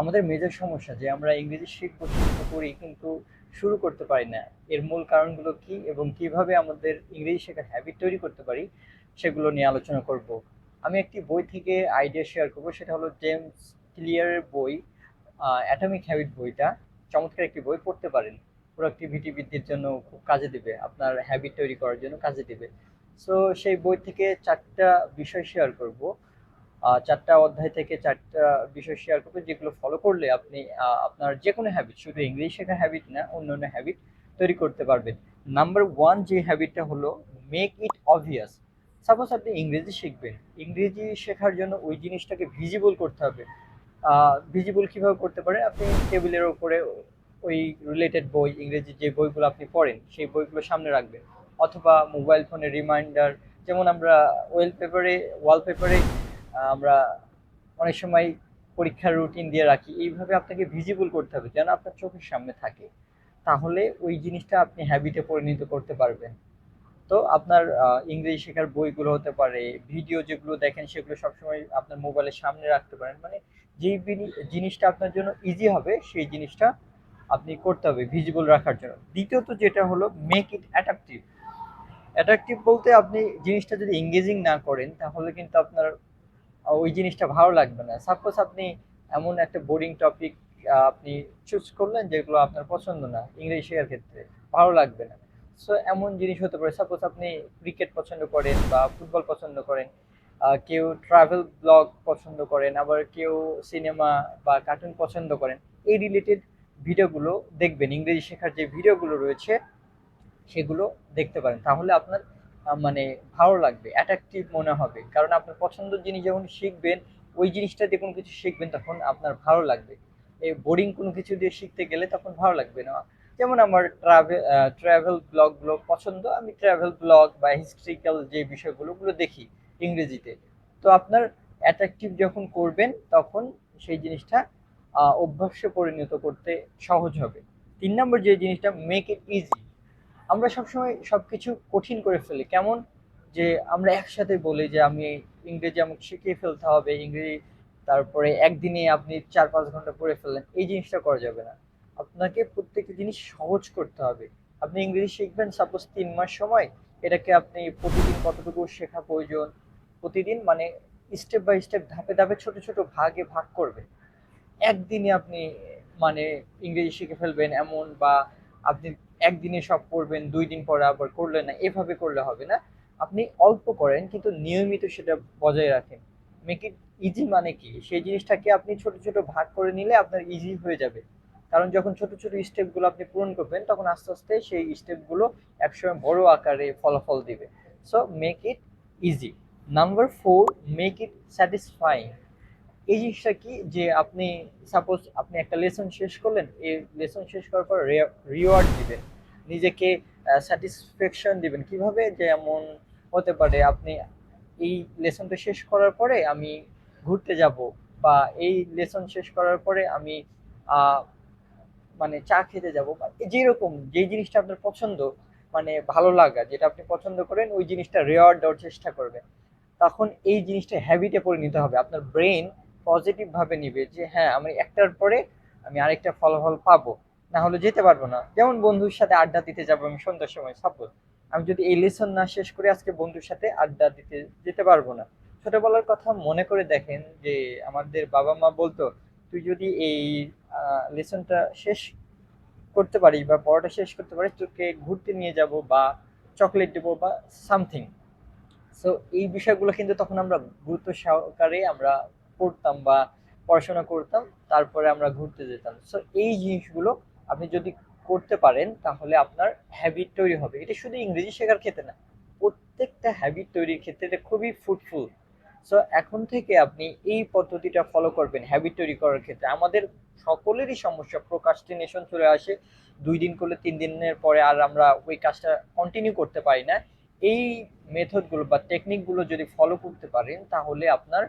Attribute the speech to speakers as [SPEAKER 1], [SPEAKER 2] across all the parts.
[SPEAKER 1] আমাদের মেজর সমস্যা যে আমরা ইংরেজি শিখবো শিখবো করি কিন্তু শুরু করতে পারি না। এর মূল কারণগুলো কি এবং কিভাবে আমাদের ইংরেজি শেখার হ্যাবিট তৈরি করতে পারি সেগুলো নিয়ে আলোচনা করব। আমি একটি বই থেকে আইডিয়া শেয়ার করব, সেটা হলো জেমস ক্লিয়ারের বই অ্যাটমিক হ্যাবিট। বইটা চমৎকার একটি বই, পড়তে পারেন। প্রোডাক্টিভিটি বৃদ্ধির জন্য খুব কাজে দিবে, আপনার হ্যাবিট তৈরি করার জন্য কাজে দিবে। সো সেই বই থেকে 4টা বিষয় শেয়ার করব। 4টা অধ্যায় থেকে 4টা বিষয় শেয়ার করবো যেগুলো ফলো করলে আপনি আপনার যে কোনো হ্যাবিট, শুধু ইংলিশ শেখার হ্যাবিট না, অন্যান্য হ্যাবিট তৈরি করতে পারবেন। নাম্বার ওয়ান যে হ্যাবিটটা হলো মেক ইট অবভিয়াস। সাপোজ আপনি ইংরেজি শিখবেন, ইংরেজি শেখার জন্য ওই জিনিসটাকে ভিজিবল করতে হবে। ভিজিবল কিভাবে করতে পারেন? আপনি টেবিলের উপরে ওই রিলেটেড বই, ইংরেজি যে বইগুলো আপনি পড়েন সেই বইগুলো সামনে রাখবেন, অথবা মোবাইল ফোনে রিমাইন্ডার, যেমন আমরা ওয়ালপেপারে আমরা অনেক সময় পরীক্ষার রুটিন দিয়ে রাখি, এইভাবে আপনাকে ভিজিবল করতে হবে যেন আপনার চোখের সামনে থাকে। তাহলে ওই জিনিসটা আপনি হ্যাবিটে পরিণত করতে পারবেন। তো আপনার ইংরেজি শেখার বইগুলো হতে পারে, ভিডিও যেগুলো দেখেন সেগুলো সবসময় আপনার মোবাইলের সামনে রাখতে পারেন, মানে যেই জিনিসটা আপনার জন্য ইজি হবে সেই জিনিসটা আপনি করতে হবে ভিজিবল রাখার জন্য। দ্বিতীয়ত যেটা হলো মেক ইট অ্যাট্রাকটিভ। অ্যাট্রাকটিভ বলতে আপনি জিনিসটা যদি এঙ্গেজিং না করেন তাহলে কিন্তু আপনার ওই জিনিসটা ভালো লাগবে না। সাপোজ আপনি এমন একটা বোরিং টপিক আপনি চুজ করলেন যেগুলো আপনার পছন্দ না, ইংরেজি শেখার ক্ষেত্রে ভালো লাগবে না। সো এমন জিনিস হতে পারে, সাপোজ আপনি ক্রিকেট পছন্দ করেন বা ফুটবল পছন্দ করেন, কেউ ট্রাভেল ব্লগ পছন্দ করেন, আবার কেউ সিনেমা বা কার্টুন পছন্দ করেন। এই রিলেটেড ভিডিওগুলো দেখবেন, ইংরেজি শেখার যে ভিডিওগুলো রয়েছে সেগুলো দেখতে পারেন। তাহলে আপনার মানে ভালো লাগবে, অ্যাট্রাকটিভ মনে হবে, কারণ আপনার পছন্দের জিনিস যখন শিখবেন, ওই জিনিসটা দিয়ে কোনো কিছু শিখবেন তখন আপনার ভালো লাগবে। এই বোরিং কোনো কিছু দিয়ে শিখতে গেলে তখন ভালো লাগবে না। যেমন আমার ট্রাভেল ব্লগগুলো পছন্দ, আমি ট্রাভেল ব্লগ বা হিস্ট্রিক্যাল যে বিষয়গুলো ওগুলো দেখি ইংরেজিতে। তো আপনার অ্যাট্রাকটিভ যখন করবেন তখন সেই জিনিসটা অভ্যাসে পরিণত করতে সহজ হবে। 3 নম্বর যে জিনিসটা, মেক ইট ইজি। আমরা সবসময় সবকিছু কঠিন করে ফেলি, কেমন যে আমরা একসাথে বলি যে আমি ইংরেজি আমাকে শিখিয়ে ফেলতে হবে ইংরেজি, তারপরে একদিনে আপনি 4-5 ঘন্টা পড়ে ফেললেন, এই জিনিসটা করা যাবে না। আপনাকে প্রত্যেকটা জিনিস সহজ করতে হবে। আপনি ইংরেজি শিখবেন সাপোজ 3 মাস সময়, এটাকে আপনি প্রতিদিন কতটুকু শেখা প্রয়োজন, প্রতিদিন মানে স্টেপ বাই স্টেপ, ধাপে ধাপে, ছোট ছোট ভাগে ভাগ করবেন। একদিনে আপনি মানে ইংরেজি শিখে ফেলবেন এমন, বা আপনি একদিনে সব পড়বেন, 2 দিন পরে আবার করলেন না, এভাবে করলে হবে না। আপনি অল্প করেন কিন্তু নিয়মিত সেটা বজায় রাখেন। মেক ইট ইজি মানে কি, সেই জিনিসটাকে আপনি ছোট ছোট ভাগ করে নিলে আপনার ইজি হয়ে যাবে। কারণ যখন ছোট ছোট স্টেপগুলো আপনি পূরণ করবেন তখন আস্তে আস্তে সেই স্টেপগুলো একসময় বড় আকারে ফলাফল দিবে। So make it easy. Number 4, make it satisfying. এই জিনিসটা কি, যে আপনি সাপোজ আপনি একটা লেসন শেষ করলেন, এই লেসন শেষ করার পর রিওয়ার্ড দিবেন, নিজেকে স্যাটিসফ্যাকশন দিবেন। কিভাবে? যে এমন হতে পারে আপনি এই লেসনটা শেষ করার পরে আমি ঘুরতে যাব, বা এই লেসন শেষ করার পরে আমি আহ, মানে চা খেতে যাব, বা যেরকম যেই জিনিসটা আপনার পছন্দ, মানে ভালো লাগা যেটা আপনি পছন্দ করেন ওই জিনিসটা রেওয়ার্ড দেওয়ার চেষ্টা করবেন। তখন এই জিনিসটা হ্যাবিটে পরিণত হবে, আপনার ব্রেন পজিটিভ ভাবে নিবে যে হ্যাঁ আমি একটার পরে আমি আরেকটা ফলাফল পাবো, না হলে যেতে পারবো না। যেমন বন্ধুর সাথে আড্ডা দিতে যাবো আমি সন্ধ্যার সময়, সাপোজ আমি যদি এই লেসন না শেষ করে আজকে বন্ধুর সাথে আড্ডা দিতে যেতে পারবো না। ছোটবেলার কথা মনে করে দেখেন যে আমাদের বাবা মা বলতো, তুই যদি এই লেসনটা শেষ করতে পারিস বা পড়াটা শেষ করতে পারিস, তোকে ঘুরতে নিয়ে যাব বা চকলেট দেবো বা সামথিং। সো এই বিষয়গুলো কিন্তু তখন আমরা গুরুত্ব সহকারে আমরা পড়তাম বা পড়াশোনা করতাম, তারপরে আমরা ঘুরতে যেতাম। সো এই জিনিসগুলো আপনি যদি করতে পারেন তাহলে আপনার হ্যাবিট তৈরি হবে। এটা শুধু ইংরেজি শেখার ক্ষেত্রে না, প্রত্যেকটা হ্যাবিট তৈরির ক্ষেত্রে এটা খুবই ফ্রুটফুল। সো এখন থেকে আপনি এই পদ্ধতিটা ফলো করবেন হ্যাবিট তৈরি করার ক্ষেত্রে। আমাদের সকলেরই সমস্যা, প্রোক্রাস্টিনেশন চলে আসে, 2 দিন করলে 3 দিনের পরে আর আমরা ওই কাজটা কন্টিনিউ করতে পারি না। এই মেথডগুলো বা টেকনিকগুলো যদি ফলো করতে পারেন তাহলে আপনার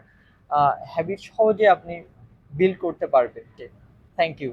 [SPEAKER 1] হ্যাবিট সহজে আপনি বিল্ড করতে পারবেন। Thank you.